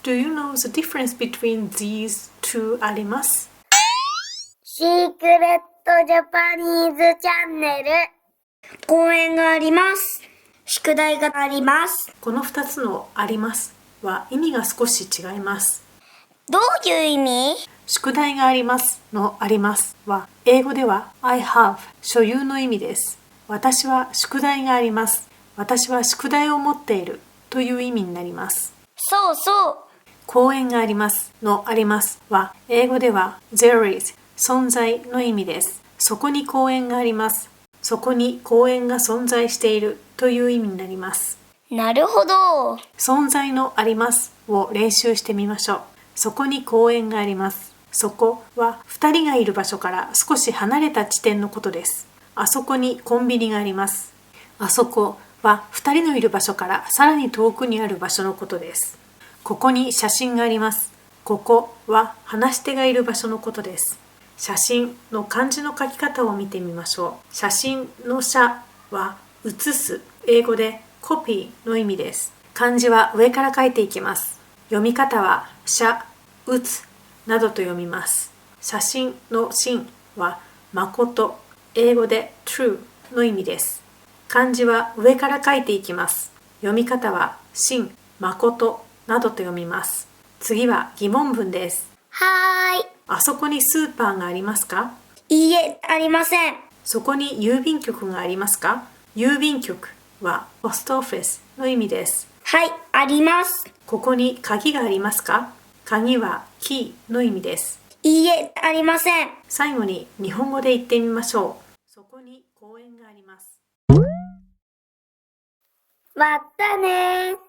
Do you know the difference between these two あります？シークレットジャパニーズチャンネル。公演があります。宿題があります。この2つのありますは意味が少し違います。どういう意味？宿題がありますのありますは英語では I have 所有の意味です。私は宿題があります。私は宿題を持っているという意味になります。そうそう。公園がありますのありますは英語では there is 存在の意味です。そこに公園があります。そこに公園が存在しているという意味になります。なるほど。存在のありますを練習してみましょう。そこに公園があります。そこは2人がいる場所から少し離れた地点のことです。あそこにコンビニがあります。あそこは2人のいる場所からさらに遠くにある場所のことです。ここに写真があります。ここは話し手がいる場所のことです。写真の漢字の書き方を見てみましょう。写真の写は写す、英語でコピーの意味です。漢字は上から書いていきます。読み方は写、写などと読みます。写真の真は誠、英語で true の意味です。漢字は上から書いていきます。読み方は真、誠などと読みます。次は疑問文です。はーい。あそこにスーパーがありますか？いいえ、ありません。そこに郵便局がありますか？郵便局はポストオフィスの意味です。はい、あります。ここに鍵がありますか？鍵はキーの意味です。いいえ、ありません。最後に日本語で言ってみましょう。そこに公園があります。またねー。